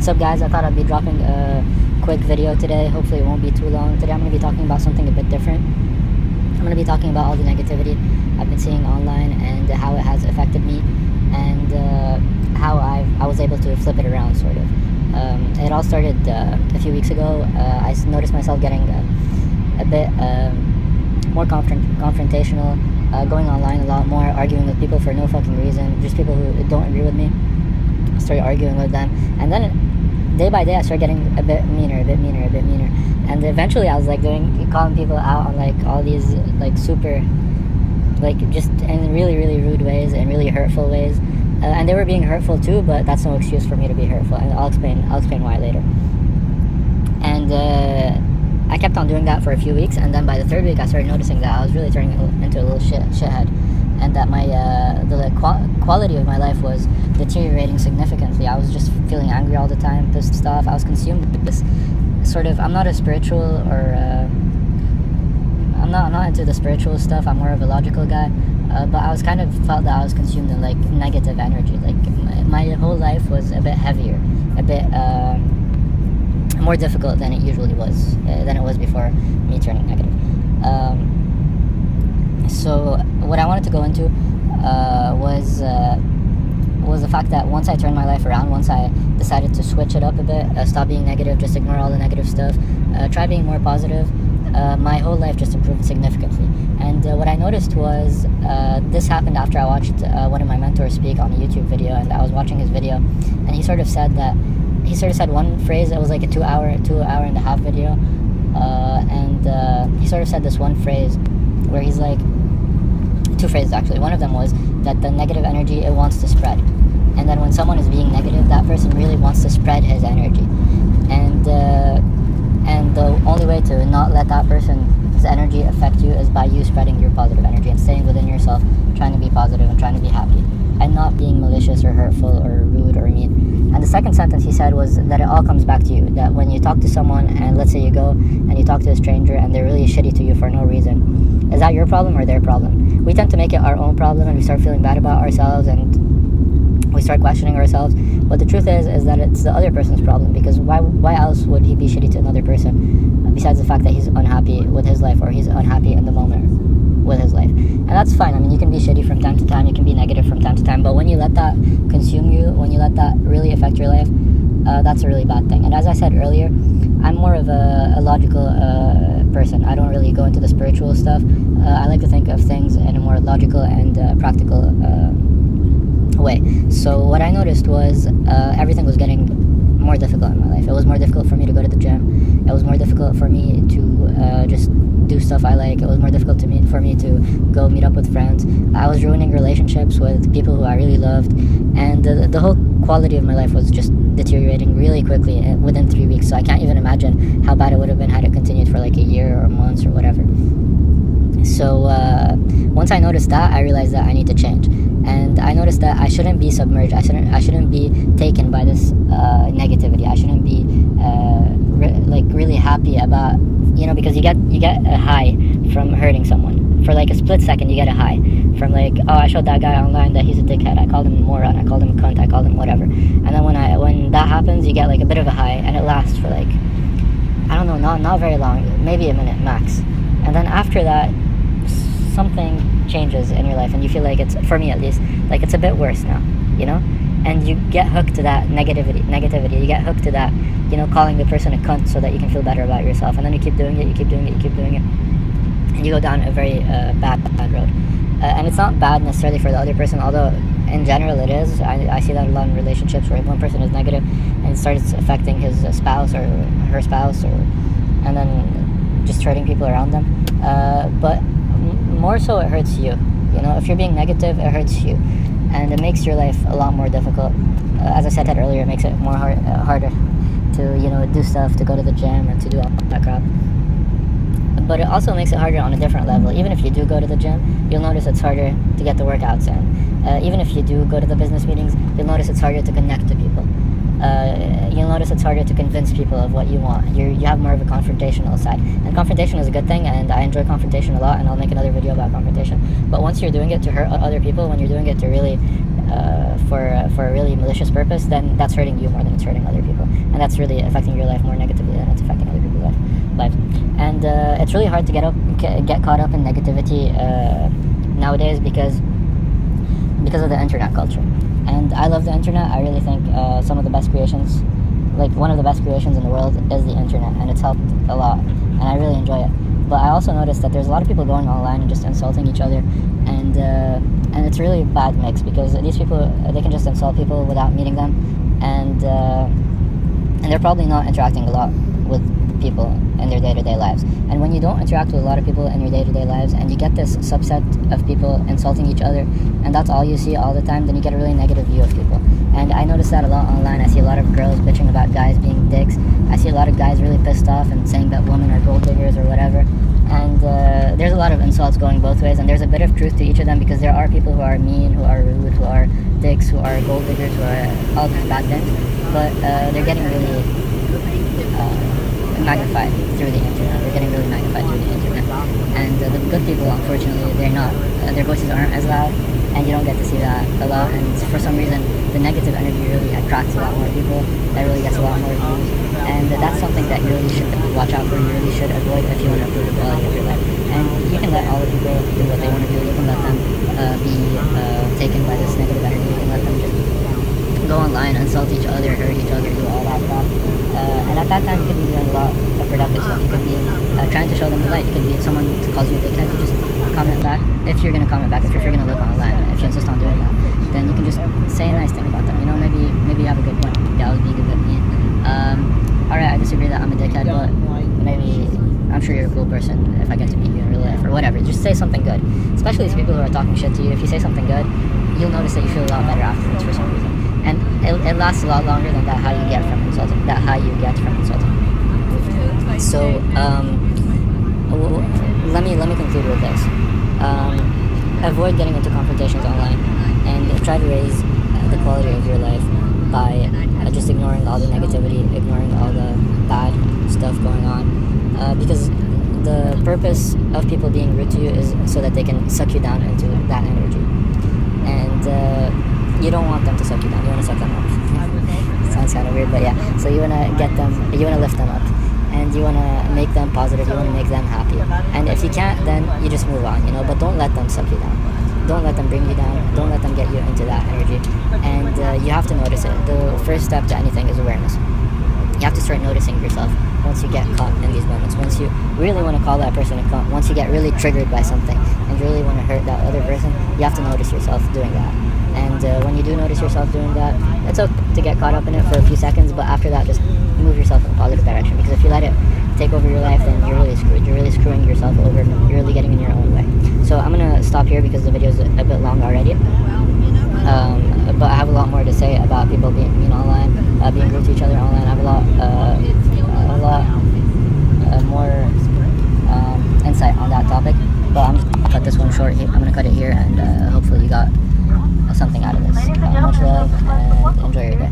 What's up, guys? I thought I'd be dropping a quick video today. Hopefully it won't be too long. Today I'm going to be talking about something a bit different. I'm going to be talking about all the negativity I've been seeing online and how it has affected me, and how I was able to flip it around, sort of. It all started a few weeks ago. I noticed myself getting a bit more confrontational, going online a lot more, arguing with people for no fucking reason, just people who don't agree with me. Started arguing with them, and then day by day I started getting a bit meaner, and eventually I was like calling people out on like all these like super, like just in really rude ways and really hurtful ways, and they were being hurtful too, but that's no excuse for me to be hurtful, and I'll explain why later. And I kept on doing that for a few weeks, and then by the third week I started noticing that I was really turning into a little shithead, and that my the quality of my life was deteriorating significantly. I was just feeling angry all the time, pissed off. I was consumed with this sort of, I'm not a spiritual or I'm not into the spiritual stuff. I'm more of a logical guy, but I was kind of felt that I was consumed in like negative energy. Like my whole life was a bit heavier, a bit more difficult than it usually was, than it was before me turning negative. So what I wanted to go into was the fact that once I turned my life around, once I decided to switch it up a bit, stop being negative, just ignore all the negative stuff, try being more positive, my whole life just improved significantly. And what I noticed was, this happened after I watched one of my mentors speak on a YouTube video, and I was watching his video, and he sort of said one phrase. It was like a two hour and a half video, and he sort of said this one phrase where he's like, two phrases actually. One of them was that the negative energy, it wants to spread, and then when someone is being negative, that person really wants to spread his energy, and the only way to not let that person's energy affect you is by you spreading your positive energy and staying within yourself, trying to be positive and trying to be happy, and not being malicious or hurtful or rude or mean. And the second sentence he said was that it all comes back to you, that when you talk to someone, and let's say you go and you talk to a stranger and they're really shitty to you for no reason, is that your problem or their problem? We tend to make it our own problem, and we start feeling bad about ourselves, and we start questioning ourselves. But the truth is that it's the other person's problem, because why else would he be shitty to another person besides the fact that he's unhappy with his life, or he's unhappy in the moment with his life? And that's fine. I mean, you can be shitty from time to time, you can be negative from time to time, but when you let that consume you, when you let that really affect your life, that's a really bad thing. And as I said earlier, I'm more of a logical person. I don't really go into the spiritual stuff. I like to think of things in a more logical and practical way. So what I noticed was everything was getting more difficult in my life. It was more difficult for me to go to the gym. It was more difficult for me to just do stuff I like. It was more difficult for me to go meet up with friends. I was ruining relationships with people who I really loved, and the whole quality of my life was just deteriorating really quickly within 3 weeks. So I can't even imagine how bad it would have been had it continued for like a year or months or whatever. So once I noticed that, I realized that I need to change, and I noticed that I shouldn't be submerged. I shouldn't be taken by this negativity. I shouldn't be really happy about, because you get a high from hurting someone. For like a split second, you get a high from like, oh, I showed that guy online that he's a dickhead. I called him a moron. I called him a cunt. I called him whatever. And then when that happens, you get like a bit of a high, and it lasts for like, I don't know, not very long, maybe a minute max. And then after that, something changes in your life, and you feel like it's, for me at least, like it's a bit worse now, and you get hooked to that negativity. You get hooked to that, calling the person a cunt so that you can feel better about yourself, and then you keep doing it, and you go down a very bad road. And it's not bad necessarily for the other person, although in general it is. I see that a lot in relationships where one person is negative and it starts affecting his spouse or her spouse, and then just hurting people around them. But more so it hurts you. If you're being negative, it hurts you, and it makes your life a lot more difficult. As I said that earlier, it makes it more harder to do stuff, to go to the gym, and to do all that crap. But it also makes it harder on a different level. Even if you do go to the gym, you'll notice it's harder to get the workouts in. Even if you do go to the business meetings, you'll notice it's harder to connect to people. You'll notice it's harder to convince people of what you want. You have more of a confrontational side, and confrontation is a good thing, and I enjoy confrontation a lot, and I'll make another video about confrontation. But once you're doing it to hurt other people, when you're doing it to really for a really malicious purpose, then that's hurting you more than it's hurting other people. that's really affecting your life more negatively than it's affecting other people's lives. And it's really hard to get caught up in negativity nowadays because of the internet culture. And I love the internet. I really think some of the best creations, like one of the best creations in the world, is the internet, and it's helped a lot, and I really enjoy it. But I also noticed that there's a lot of people going online and just insulting each other, and it's really a bad mix, because these people, they can just insult people without meeting them, and they're probably not interacting a lot with people in their day-to-day lives. And when you don't interact with a lot of people in your day-to-day lives, and you get this subset of people insulting each other, and that's all you see all the time, then you get a really negative view of people. And I notice that a lot online. I see a lot of girls bitching about guys being dicks. I see a lot of guys really pissed off and saying that women are gold diggers or whatever. And there's a lot of insults going both ways, and there's a bit of truth to each of them, because there are people who are mean, who are rude, who are dicks, who are gold diggers, who are all these bad things. But they're getting really magnified through the internet. They're getting really magnified through the internet. And the good people, unfortunately, they're not. Their voices aren't as loud, and you don't get to see that a lot. And for some reason, the negative energy really attracts a lot more people. That really gets a lot more views. And that's something that you really should watch out for. You really should avoid if you want to improve the quality of your life. And you can let all the people do what they want to do. You can let them be taken by this negative energy. You can let them just go online, insult each other, hurt each other, do all that stuff. And at that time, you could be doing a lot of productive stuff. You could be trying to show them the light. You could be, if someone calls you a dickhead, you just comment back. If you're going to comment back, if you're going to live online, if you insist on doing that, then you can just say a nice thing about them. You know, maybe you have a good point. That was being a bit mean. Alright, I disagree that I'm a dickhead, but maybe I'm sure you're a cool person if I get to meet you in real life or whatever. Just say something good. Especially these people who are talking shit to you. If you say something good, you'll notice that you feel a lot better afterwards for some reason. And it lasts a lot longer than that high you get from insulting. So let me conclude with this. Avoid getting into confrontations online, and try to raise the quality of your life by just ignoring all the negativity, ignoring all the bad stuff going on. Because the purpose of people being rude to you is so that they can suck you down into that energy. And you don't want them to suck you down. You want to suck them up. Sounds kind of weird, but yeah. So you want to lift them up, and you want to make them positive. You want to make them happy. And if you can't, then you just move on, you know. But don't let them suck you down. Don't let them bring you down. Don't let them get you into that energy. And you have to notice it. The first step to anything is awareness. You have to start noticing yourself once you get caught in these moments. Once you really want to call that person a cunt. Once you get really triggered by something and you really want to hurt that other person, you have to notice yourself doing that. And when you do notice yourself doing that, it's okay to get caught up in it for a few seconds, but after that, just move yourself in a positive direction. Because if you let it take over your life, then you're really screwed. You're really screwing yourself over. You're really getting in your own way. So I'm going to stop here because the video is a bit long already. But I have a lot more to say about people being mean online, being rude to each other online. I have a lot more insight on that topic. But I'm just going to cut this one short. I'm going to cut it here, and hopefully you got something out of this. Much love, and enjoy your day.